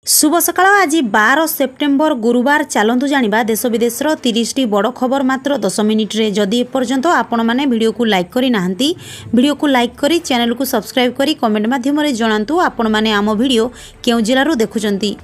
शुभ सकाळ आज 12 सेप्टेम्बर गुरुवार चलतु जानिबा देश विदेशर 30टी बड़ खबर मात्र 10 मिनिट रे। जदि एपर्यंत आपण माने वीडियो को लाइक करी नाहंती वीडियो को लाइक करी चैनल को सब्सक्राइब करी कमेंट माध्यम रे जणांतु आपण माने आम वीडियो केउ जिल्लारू देखुचंती।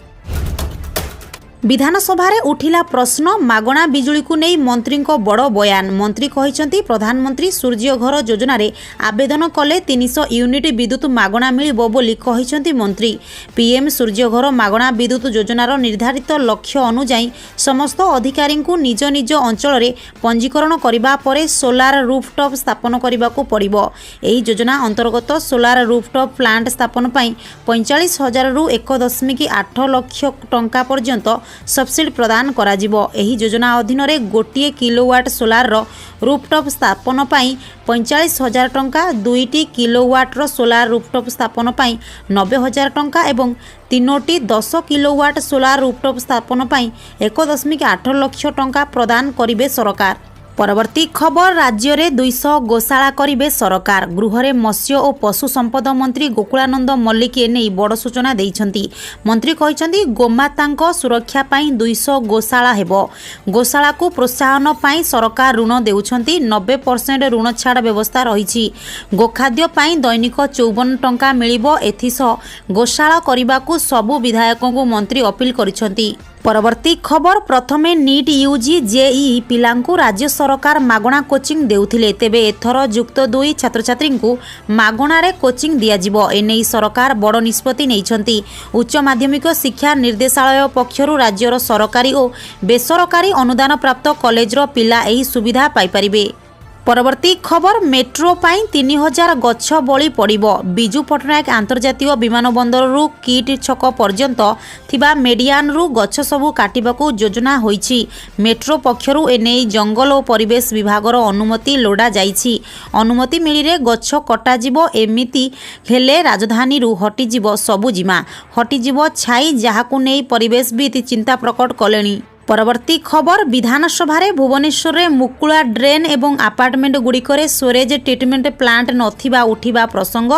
विधानसभा रे उठिला प्रश्न मागणा बिजुली को नहीं मंत्री को बड़ बयान। मंत्री कहिसंती प्रधानमंत्री सूर्य घर योजना रे आवेदन कले 300 यूनिट विद्युत मागणा मिलिबो बोली कहिसंती मंत्री। पीएम सूर्य घर मागणा विद्युत योजनार निर्धारित लक्ष्य अनुଯାयी समस्त अधिकारी को निज निज अंचल रे पंजीकरण करिबा परे सोलार रूफटॉप स्थापन करिबा को पड़िबो। एही योजना अंतर्गत सोलार रूफटॉप प्लांट स्थापन पई 45,000 रु 1.8 लाख टंका पर्यंत सब्सिडी प्रदान करा जिवो। एही योजना अधीन रे गोटे किलोवाट सोलार रो रूफटॉप स्थापन पई 45,000 टंका, 2 किलोवाट रो सोलार रूफटॉप स्थापन पई 90,000 टंका एवं 3टी 10 किलोवाट सोलार रूफटॉप स्थापन पई 1.8 लाख टंका प्रदान करिवे सरकार। परवर्ती खबर राज्य रे 200 गोशाला करिवे सरकार। गृह रे मत्स्य और पशु संपद मंत्री गोकुलानंद मल्लिक एने बड़ सूचना देइछंती। मंत्री कहिसंती गोमातांको सुरक्षा पई 200 गोशाला हेबो। गोशाला को प्रोत्साहन पई सरकार ऋण देउछंती। 90% ऋण छाड़ व्यवस्था रहिछि। गोखाद्य पई दैनिक 54 टंका मिलिबो। एथिसह गोशाला करिबाकू सबु विधायकों को मंत्री अपील करिसंती। परवर्ती खबर प्रथमे नीट यूजी जेईई पिलांकु राज्य सरकार मागणा कोचिंग देउथिले, तेबे एथर युक्त 2 छात्र छात्री को मागणा रे कोचिंग दिया जिवो। एनेई सरकार बड़ निष्पत्ति नेइछंती। उच्च माध्यमिक शिक्षा निर्देशालय पक्षरु राज्यर सरकारी और बेसरकारी अनुदान प्राप्त कॉलेज रो पिला एही सुविधा पाई परिबे। परवर्ती खबर मेट्रो पाई 3000 गछ बळी पड़िबो। बिजू पटनायक अंतर्जातीय विमानबंदर रु किट छक पर्यंत थिबा मेडियान रु गछ सबु काटिबाकू योजना होईछि। मेट्रो पक्षरु एने जंगल और परिवेश विभागर अनुमति लोडा जाईछि। अनुमति मिलिरे गछ कटा जिवो। एमिति हेले राजधानी रु हटि जिवो सबु जिमा, हटि जिवो छाई, जहाकू नै परिवेशविद चिंता प्रकट कलेनी। परवर्ती खबर विधानसभा रे भुवनेश्वर रे मुकुला ड्रेन एवं अपार्टमेंट गुड़िकरे स्टोरेज ट्रीटमेंट प्लांट नथिबा उठिबा प्रसंग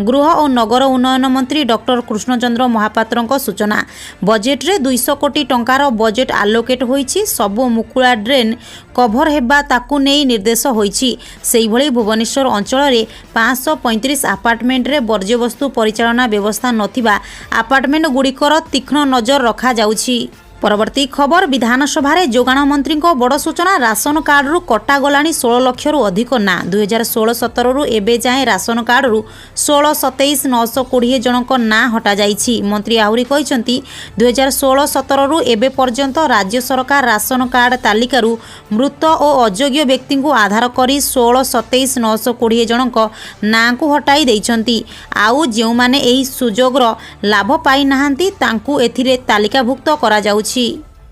गृह और नगर उन्नयन मंत्री डॉक्टर कृष्णचंद्र महापात्रଙ୍କ सूचना। बजेट रे 200 कोटी टंकार बजेट आलोकेट होईछि। सबु मुकुला ड्रेन कभर हेबा ताकू नेई निर्देश होईछि। सेही भली भुवनेश्वर अंचल रे 535 अपार्टमेंट रे वर्ज्यवस्तु परिचालना व्यवस्था नथिबा अपार्टमेंट गुड़िकर तीक्ष्ण नजर रखा जाउछि। परवर्ती खबर विधानसभा रे जोगाण मंत्री को बड़ सूचना। राशन कार्ड रु कटा गलानी 16 लाख रु अधिक ना। 2016-17 रु एबे जाए राशन कार्ड रु 16-27-920 जनक ना हटा जाइछि। मंत्री आहुरी कहिसंती 2016-17 रु एबे पर्यंत राज्य सरकार राशन कार्ड तालिका रु मृत और अयोग्य व्यक्ति को आधार करी 16-27-920 जनक ना को हटाई देइछंती। आउ जेउ माने एही सुजोगर लाभ पाई नाहंती तांकू एथिरे तालिकाभुक्त करा जाउछि।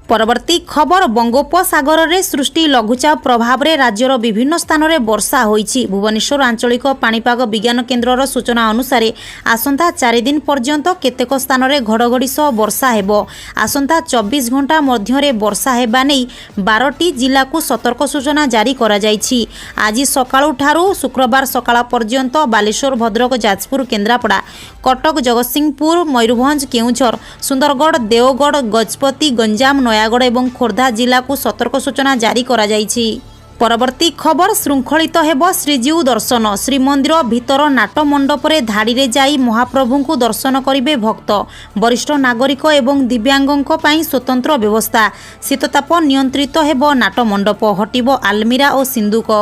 परवर्ती खबर बंगोपसागर रे सृष्टि लघुचाप प्रभाव रे राज्यर विभिन्न स्थान रे वर्षा होईछि। भुवनेश्वर आंचलिक पाणीपाग विज्ञान केन्द्रर सूचना अनुसार आसंता 4 दिन पर्यंत केतेक स्थान रे घड़घड़ी सह वर्षा हेबो। आसंता 24 घंटा मध्य रे वर्षा हेबा नै 12टी जिला को सतर्क सूचना जारी करा जाईछि। आज सकाळु ठारू शुक्रवार सकाळ पर्यंत बालेश्वर, भद्रक, जाजपुर, केन्द्रापड़ा, कटक, जगतसिंहपुर, मयूरभंज, केउंझर, सुंदरगढ़, देवगढ़, गजपति, गंजाम, नयागढ़ एवं खोर्धा जिला को सतर्क सूचना जारी करा जाईछि। परवर्ती खबर श्रृंखलित हेबो श्रीजीउ दर्शन। श्रीमंदिर भितर नाट मंडप रे धाड़ी रे जाई महाप्रभु को दर्शन करिवे भक्त। वरिष्ठ नागरिक एवं दिव्यांगों पई स्वतंत्र व्यवस्था। शीतताप नियंत्रित हेबो नाट मंडप, हटिबो आलमीरा और सिंदूक।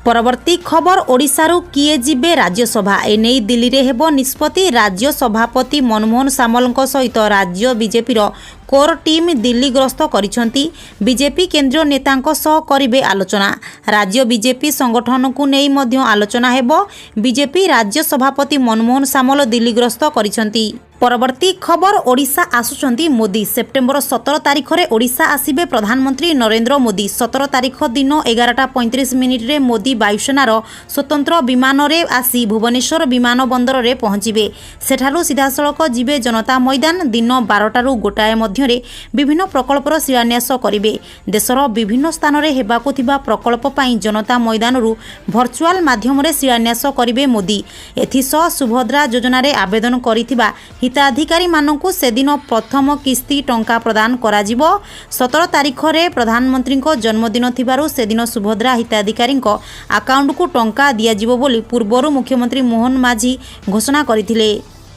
परवर्ती खबर ओडिशा रु किए जिबे राज्यसभा। एने दिल्ली रे हेबो निष्पत्ति। राज्य सभापति मनमोहन सामलଙ୍କ सहित राज्य बीजेपी रो कोर टीम दिल्ली ग्रस्त करिसंती। बीजेपी केंद्रीय नेतांको सह करिवे आलोचना। राज्य बीजेपी संगठन को नेई मध्य आलोचना हेबो। बीजेपी राज्य सभापति मनमोहन सामल दिल्ली ग्रस्त करिसंती। परवर्ती खबर ओडिशा आसुचंती मोदी। सेप्टेम्बर 17 तारिख रे ओडिशा आसिबे प्रधानमंत्री नरेंद्र मोदी। 17 तारिख दिन 11:35 रे मोदी वायुसेनार स्वतंत्र विमान रे आसी भुवनेश्वर विमान बंदर रे पहुंचीबे। सेठारु सीधासळख जिबे जनता मैदान। दिन 12टारु गोटाए मध्य रे विभिन्न प्रकल्पर शिलान्यास करिवे। देशर विभिन्न स्थान रे हेबाकु थिबा प्रकल्प पई जनता मैदान रु भर्चुआल माध्यम रे शिलान्यास करिवे मोदी। एथिसह सुभद्रा योजना रे आवेदन करिथिबा हिताधिकारी मानकु सेदिन प्रथम किस्ती टंका प्रदान कराजिब। 17 तारिखरे प्रधानमंत्री जन्मदिन थिबारु सेदिन सुभद्रा हिताधिकारी अकाउंट को टंका दियाजिबो बोली पूर्वरु मुख्यमंत्री मोहन माझी घोषणा करथिले।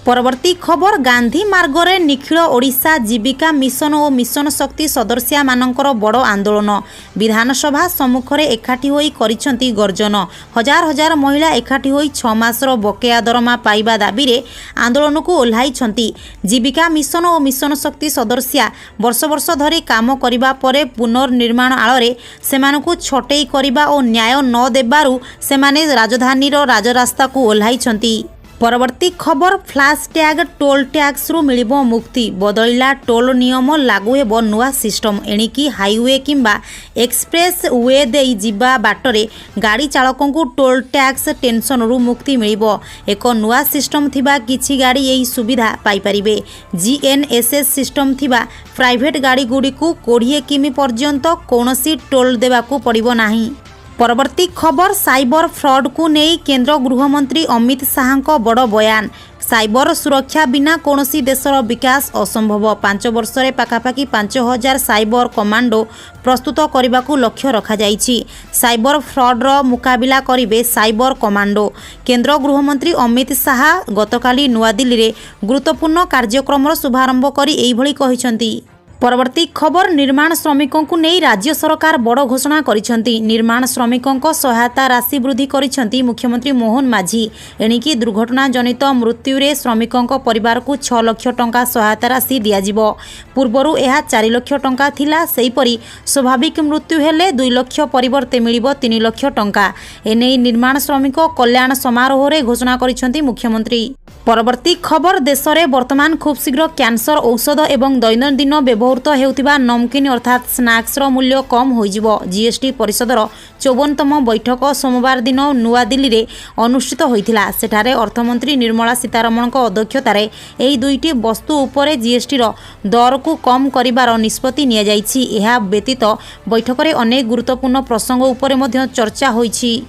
परवर्ती खबर गांधी मार्गरे निखिल ओडिशा जीविका मिशन और मिशन शक्ति सदस्या मानकर बड़ आंदोलन। विधानसभा सम्मुखरे एकाठी होई करिसंती गर्जन। हजार हजार महिला एकाठी होई 6 मासर बकेया दरमा पाइबा दाबी रे आंदोलन को ओह्लाइछंती। जीविका मिशन और मिशन शक्ति सदस्या वर्ष वर्ष धरी काम करिबा परे पुनर्निर्माण आଳରେ सेमानकु छटेई करिबा और न्याय न देबारु सेमाने राजधानी रो राजरास्ता को ओह्लाइछंती। परवर्ती खबर फ्लाश टैग टोल टैक्स रु मिलिबो मुक्ति। बदलिला टोल नियम लागू हेबो नुआ सिस्टम। एणिकी हाईवे किंबा एक्सप्रेस वे देई जिबा बाटरे गाड़ी चालकों को टोल टैक्स टेंशन रु मुक्ति मिलिबो। एक नुआ सिस्टम थिबा किछि गाड़ी यही सुविधा पाई परिबे। जीएनएसएस सिस्टम थिबा प्राइवेट गाड़ी गुडी को 20 किमी पर्यंत कोनोसी टोल देबाकू पड़िबो नाही। परवर्ती खबर साइबर फ्रॉड को नहीं केंद्र गृहमंत्री अमित शाह बड़ बयान। साइबर सुरक्षा बिना कोनोसी देशर विकास असंभव। 5 वर्ष रे पाखापाखि 5000 साइबर कमांडो प्रस्तुत करने को लक्ष्य रखा जाइछि। साइबर फ्रॉड रो मुकाबिला करिवे साइबर कमांडो। केंद्र गृहमंत्री अमित शाह गतकाली नुआदिल्ली रे गुरुत्वपूर्ण कार्यक्रम शुभारंभ करी एही भली कहिसंती। परवर्ती खबर निर्माण श्रमिकों को नहीं राज्य सरकार बड़ घोषणा करिसंती। निर्माण श्रमिकों सहायता राशि वृद्धि करिसंती मुख्यमंत्री मोहन माझी। एणिकी दुर्घटना जनित मृत्यु रे श्रमिकों परिवार को 6 लाख टंका सहायता राशि दियाजिबो। पूर्वरु यह 4 लाख टंका थिला। सेहीपरि स्वाभाविक मृत्यु हेले 2 लाख परिवर्ते मिलिबो 3 लाख टंका। एने निर्माण श्रमिक कल्याण समारोह रे घोषणा करिसंती मुख्यमंत्री। परवर्ती खबर देश में वर्तमान खूब शीघ्र कैंसर औषध एवं दैनंदिन व्यवहृत हेउथिबा नमकीन अर्थात स्नैक्स मूल्य कम होइजिबो। जीएसटी परिषदर 54तम बैठक सोमवार दिन नुआदिल्ली रे अनुष्ठित होइथिला। सेठारे अर्थमंत्री निर्मला सीतारमण अध्यक्षतार एही दुईटी वस्तु उपरे जीएसटी दर को कम करिबार निष्पत्ति निया जाइछि। एहा व्यतीत बैठक रे अनेक गुरुत्वपूर्ण प्रसंग उपरे मध्य चर्चा होइछि।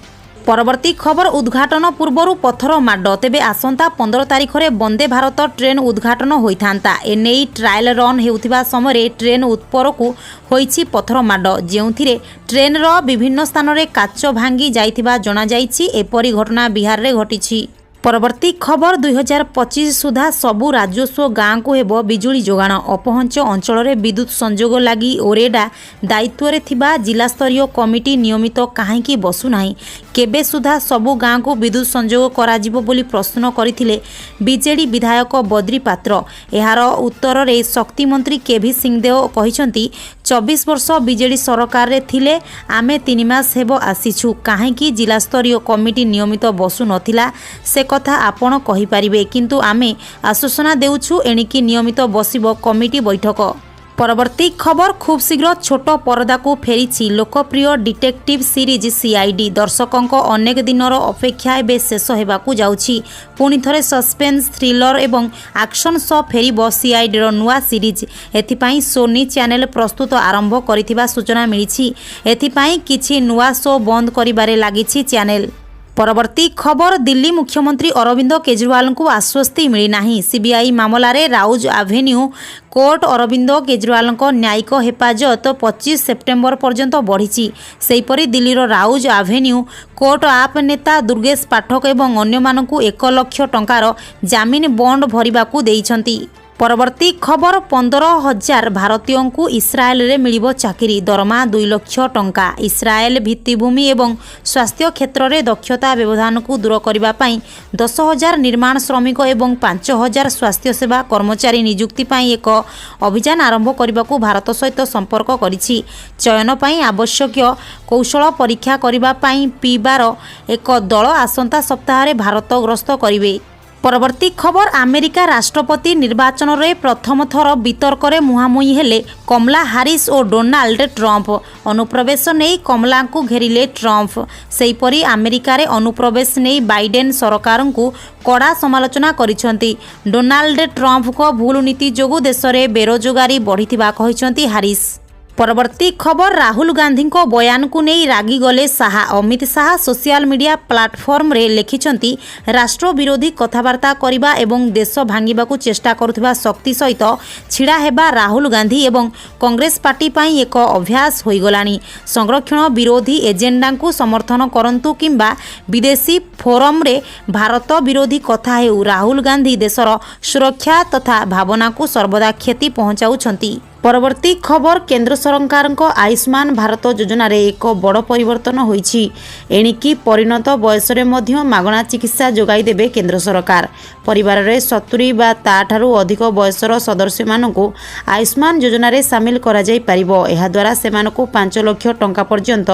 परवर्ती खबर उद्घाटन पूर्व पथर माड। तेबे आसंता 15 तारिख रे वंदे भारत ट्रेन उद्घाटन होइथांता। एने ट्रायल रन हेउथिबा समय ट्रेन उत्पर को होइछि पथर माड। जेउथिरे ट्रेन रो विभिन्न स्थान रे काच भांगी जाइथिबा जणा जाइछि। एपरि घटना बिहार रे घटिछि। परवर्ती खबर 2025 सुधा सबु राजस्व गाँ को हेबो बिजुली जोगाण। अपहंच अंचल रे विद्युत संजोग लगी ओरेडा दायित्व रे थिबा जिला स्तरीय कमिटी नियमित काहेकि बसु नाही। केबे सुधा सबु गाँ को विद्युत संजोग कराजिबो बोली प्रश्न करथिले बीजेडी विधायक बद्री पात्र। एहार उत्तर रे शक्ति मंत्री केभी सिंहदेव कहिसंती 24 वर्ष बीजेडी सरकार रे थिले आमे 3 मास हेबो आसीछु। काहेकि जिला स्तरीय कमिटी नियमित बसु नथिला से कथा आपण कहि परिबे, किंतु आमे आश्वासन देउछु एणिकी नियमित बसिबो कमिटी बैठक। परवर्ती खबर खूब शीघ्र छोट परदा को फेरी लोकप्रिय डिटेक्टिव सीरीज सीआईडी। दर्शकों अनेक दिनर अपेक्षा एवं शेष होगाकू जाउछि। पुणी थरे सस्पेंस थ्रिलर एवं एक्शन शो फेरिबो सीआईडी नुआ सीरीज। एथिपाई सोनी चैनल प्रस्तुत आरंभ करिथिबा सूचना मिलिछि। एथिपाई किछि नुआ शो बंद करिबारे लागिछि चैनल। परवर्ती खबर दिल्ली मुख्यमंत्री अरविंद केजरीवाल को आश्वस्ति मिली नहीं। सीबीआई मामला रे राउज एवेन्यू कोर्ट अरविंद केजरीवाल न्यायिक हेफाजत 25 सेप्टेम्बर पर्यंत बढ़ी। सेहीपरि दिल्ली राउज एवेन्यू कोर्ट आप नेता दुर्गेश पाठक एवं अन्य मानकु 1 लाख टंकार जामिन बॉन्ड भरिबाकू देइछंती। परवर्ती खबर 15,000 भारतीयों को इस्राएल रे मिलिबो चाकरी। दरमा 2 लाख टंका। इस्राएल भित्तिभूमि एवं स्वास्थ्य क्षेत्र में दक्षता व्यवधान को दूर करने पाई 10,000 निर्माण श्रमिक एवं 5,000 स्वास्थ्य सेवा कर्मचारी नियुक्ति पाई एक अभियान आरंभ करने को भारत सहित संपर्क करिछि। चयन पाई आवश्यक कौशल परीक्षा करने पाई पीबार एक दल आसंता सप्ताह रे भारत गस्त करिवे। परवर्ती खबर अमेरिका राष्ट्रपति निर्वाचन रे प्रथम थर वितर्क रे मुहांमुही हेले कमला हारिस और डोनाल्ड ट्रंप। अनुप्रवेश नहीं कमला को घेरिले ट्रंप। सेहीपरि अमेरिका रे अनुप्रवेश नहीं बाइडेन सरकार को कड़ा समालोचना करिसंती। डोनाल्ड ट्रंप को भूल नीति जोगु देश रे बेरोजगारी बढ़िथिबा कहिसंती हारिस। परवर्ती खबर राहुल गांधी को बयान को नहीं रागी गले Shah. Amit Shah social media platform रे लिखिछंती राष्ट्र विरोधी कथबार्ता करिबा एवं देश भांगिबा को चेष्टा करुथिबा शक्ति सहित छिड़ा हेबा राहुल गांधी एवं कांग्रेस पार्टी पाई एक अभ्यास होई गलानी। संरक्षण विरोधी एजेंडा को समर्थन करंतु किंबा विदेशी फोरम रे भारत विरोधी कथा हेउ राहुल गांधी देशर सुरक्षा तथा भावना को सर्वदा क्षति पहुंचाउछंती। परवर्ती खबर केंद्र सरकार आयुष्मान भारत योजना रे एक बड़ परिवर्तन होईछि। एणिकी परिणत बयस रे मध्य मागणा चिकित्सा जोगाई देबे केंद्र सरकार। परिवार रे 70 बा ताठारु अधिक बयसर सदस्य मानकु आयुष्मान योजना रे शामिल करा जाई परिबो। एहा द्वारा सेमानकु 5 लाख टंका पर्यंत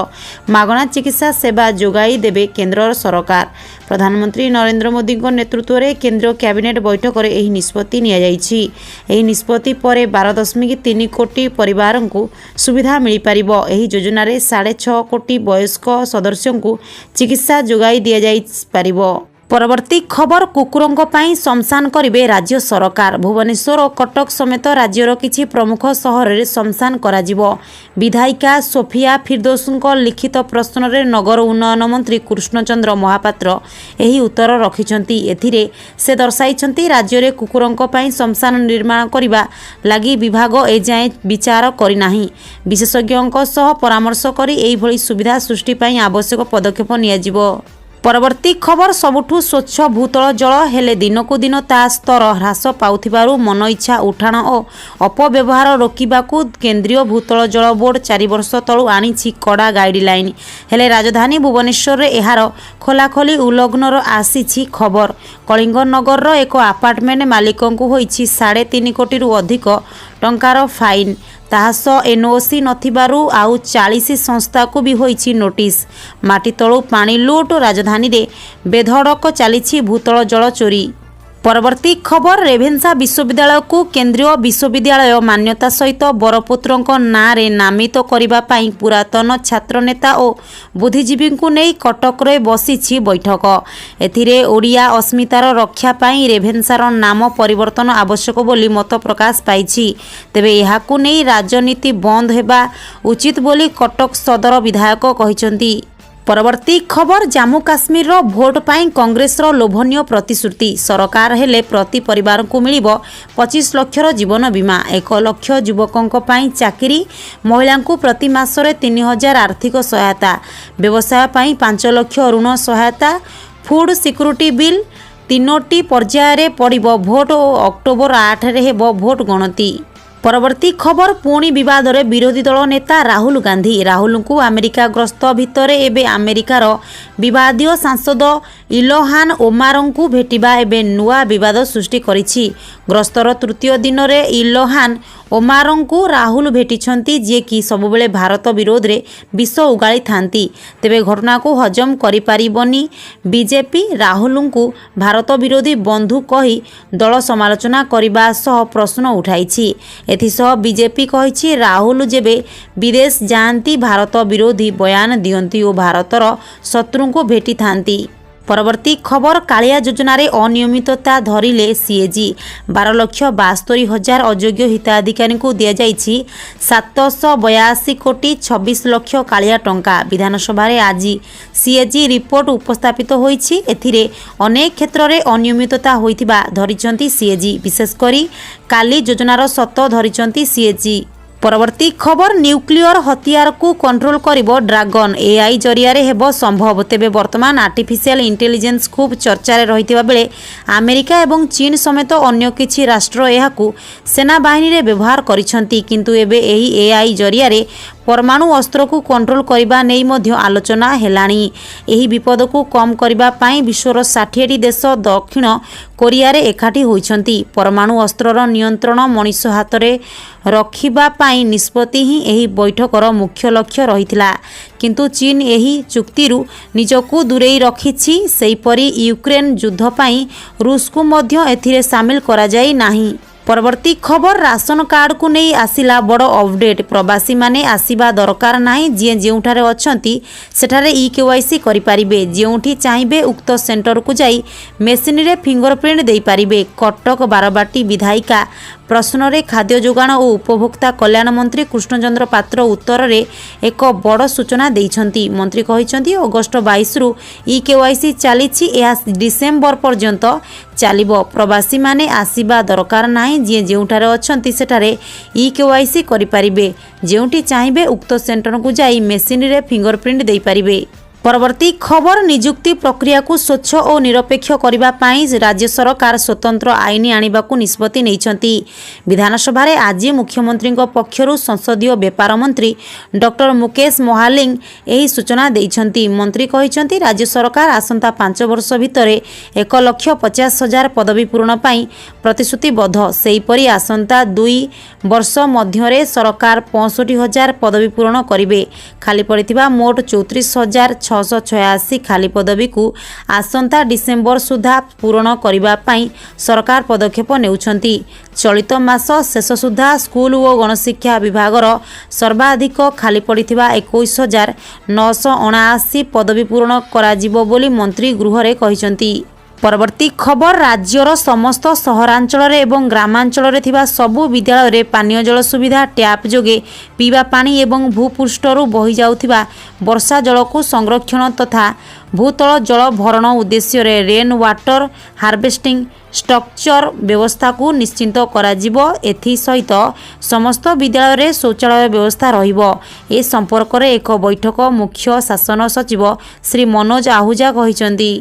मागणा चिकित्सा सेवा जोगाई देबे केंद्र सरकार। प्रधानमंत्री नरेंद्र मोदी नेतृत्व में केंद्रीय कैबिनेट बैठक में यह निष्पत्ति निया जायछि। एही निष्पत्ति पर 12.3 कोटी परिवार को सुविधा मिल पारिबो। एही योजना रे 6.5 कोटी वयस्क सदस्यों को चिकित्सा जोगाई दिया जाई पारिबो। परवर्ती खबर कुकुरों पाई शमशान करिबे राज्य सरकार। भुवनेश्वर और कटक समेत राज्यर किछि प्रमुख सहर रे शमशान कराजिबो। विधायिका सोफिया फिरदौसुंको लिखित प्रश्न रे नगर उन्नयन मंत्री कृष्णचंद्र महापात्र एही उत्तर रखिछंती। एथिरे से दर्शाइछंती राज्य रे कुकुरों पाई शमशान निर्माण करिबा लागि विभाग एजाए विचार करि नाही। विशेषज्ञों सह परामर्श करी एही भली सुविधा सृष्टि पाई आवश्यक पदक्षेप नियाजिबो। परवर्ती खबर सबुठु स्वच्छ भूतल जल हेले दिनकु दिन ता स्तर ह्रास पाउथिबारु मन इच्छा उठाण और अपव्यवहार रोकिबाकु केंद्रीय भूतल जल बोर्ड 4 वर्ष तळु आनिछि कड़ा गाइडलाइन। हेले राजधानी भुवनेश्वर रे एहार खोलाखोली उल्लंघनर आसीछि खबर। कलिंग नगर रो एक अपार्टमेंट मालिकंकु होइछि 3.5 कोटी रु अधिक टंकार फाइन। ताहास एनओसी नथिबारु आउ 40 संस्था को भी होइछि नोटिस। माटी तळु पानी लुट राजधानी रे बेधड़क चलीछि भूतल जल चोरी। परवर्ती खबर रेभेन्सा विश्वविद्यालय को केंद्रीय विश्वविद्यालय मान्यता सहित बरपुत्रों नाँ रे नामित करने पाई पुरातन छात्र नेता और बुद्धिजीवी को नहीं कटक रे बसीछि बैठक। एथिरे ओडिया अस्मितार रक्षा पाई रेभेन्सार नाम परिवर्तन आवश्यक बोली मत प्रकाश पाइछि। तेबे एहाकु नहीं राजनीति बंद हेबा उचित बोली कटक सदर विधायक कहिसंती। परवर्ती खबर जम्मू काश्मीर रो भोट पाई कांग्रेस रो लोभनीय प्रतिश्रुति। सरकार हेले प्रति परिवार को मिलिबो 25 लाख जीवन बीमा, 1 लाख युवकों पाई चाकरी, महिला को प्रति मासरे 3000 आर्थिक सहायता, व्यवसाय पाई 5 लाख ऋण सहायता, फूड सिक्यूरिटी बिल 3टी पर्याय रे पड़िबो भोट और अक्टोबर 8 रे हेबो भोट गणति। परवर्ती खबर पुणी विवाद रे विरोधी दल नेता राहुल गांधी। राहुल को अमेरिका ग्रस्त भितर एबे अमेरिकार विवादीय सांसद इलोहान ओमार को भेटिबा एबे नुआ विवाद सृष्टि करिछि। ग्रस्तर तृतीय दिन रे इलोहान ओमार को राहुल भेटिछंती जे कि सबुबेले भारत विरोध रे विष उगाली थांती। तेबे घटना को हजम करि पारिबनी बीजेपी राहुल को भारत विरोधी बंधु कही दल समालोचना करबा सह प्रश्न उठाइछि। एथिसह बीजेपी कहिछि राहुल जेबे विदेश जाती भारत विरोधी बयान दियंती और भारतर शत्रु को भेटी थांती। परवर्ती खबर कालिया योजना रे अनियमितता धरिले सीएजी। 12,72,000 अयोग्य हिताधिकारी को दिया जाइछि 782 कोटी 26 लाख कालिया टंका। विधानसभा रे आज सीएजी रिपोर्ट उपस्थापित होइछि। एथिरे अनेक क्षेत्र रे अनियमितता होइतिबा धरिचंती सीएजी। विशेषकरी काली योजनार सत धरिचंती सीएजी। परवर्ती खबर न्यूक्लियर हथियार को कंट्रोल करिबो ड्रैगन। एआई जरिया रे हेबो संभव। तेबे वर्तमान आर्टिफिशियल इंटेलिजेंस खूब चर्चा रे रहितिबा बेले अमेरिका एवं चीन समेत अन्य किछि राष्ट्र एहाकू सेना बाहिनी रे व्यवहार करिसंती। किंतु एबे एही एआई जरिया रे परमाणु अस्त्र को कंट्रोल करबा नै मध्य आलोचना हेलाणी। एही विपद को कम करबा पाई विश्वर 60टी देश दक्षिण कोरिया रे एकाठी होइछंती। परमाणु अस्त्रर नियंत्रण मनिष हाथ रे रखिबा पाई निष्पत्ति ही एही बैठकर मुख्य लक्ष्य रहितला। किंतु चीन एही चुक्तिरु निजकू दूरेई रखिछि। सेहीपरि यूक्रेन युद्ध पाई रूस को मध्य एथिरे शामिल करा जाई नाही। परवर्ती खबर राशन कार्ड को नहीं आसिला बड़ अपडेट। प्रवासी माने आसीबा दरकार नाही। जे जेउठारे अछंती सेठारे ई-केवाईसी करि पारिबे। जेउठी चाहिबे उक्त सेंटर को जाई मेसिन रे फिंगरप्रिंट देई पारिबे। कटक बारबाटी विधायिका प्रश्न खाद्य जोगाण और उपभोक्ता कल्याण मंत्री कृष्णचंद्र पात्र उत्तर में एक बड़ सूचना देइछंती। मंत्री कहिछंती अगस्ट 22 रु ई-केवाईसी चली डिसेम्बर पर्यंत चलिबो। प्रवासी माने आसीबा दरकार नाही। जे जेउठारे अछंती सेठारे ई-केवाईसी करि पारिबे। जेउठी चाहिबे उक्त सेंटर को जाई मेसिन रे फिंगरप्रिंट देई पारिबे। परवर्ती खबर नियुक्ति प्रक्रिया को स्वच्छ और निरपेक्ष करने पाई राज्य सरकार स्वतंत्र आईन आनिबाकु निष्पत्ति नैछंती। विधानसभा रे आज मुख्यमंत्री पक्षरु संसदीय व्यापार मंत्री डॉक्टर मुकेश महालिंग एही सूचना देइछंती। मंत्री कहिछंती राज्य सरकार आसंता 5 वर्ष भितर 1,50,000 पदवी पूरण पाई प्रतिश्रुतिबद्ध। सेहीपरि आसंता 2 वर्ष मध्य सरकार 65,000 पदवी पूरण करिवे। खाली पड़िथिबा मोट 34,686 खाली पदवी को आसंता डिसेम्बर सुधा पूरण करने पाई सरकार पदक्षेप नेउछंती। चलित मास शेष सुधा स्कूल और गणशिक्षा विभागर सर्वाधिक खाली पड़िथिबा 21,979 पदवी पूरण कराजिबो बोली मंत्री गृह रे कहिसंती। परवर्ती खबर राज्यर समस्त सहरांचल एवं ग्रामांचल थिबा सबु विद्यालय रे पानीय जल सुविधा टैप जोगे पीवा पानी एवं भूपृष्ठरु बही जाउथिबा वर्षा जल को संरक्षण तथा भूतल जल भरण उद्देश्य रे रेन वाटर हार्वेस्टिंग स्ट्रक्चर व्यवस्था को निश्चिंत कराजिबो। एथि सहित समस्त विद्यालय रे शौचालय व्यवस्था रहिबो। ए संपर्क रे एक बैठक मुख्य शासन सचिव श्री मनोज आहूजा कहिसंती।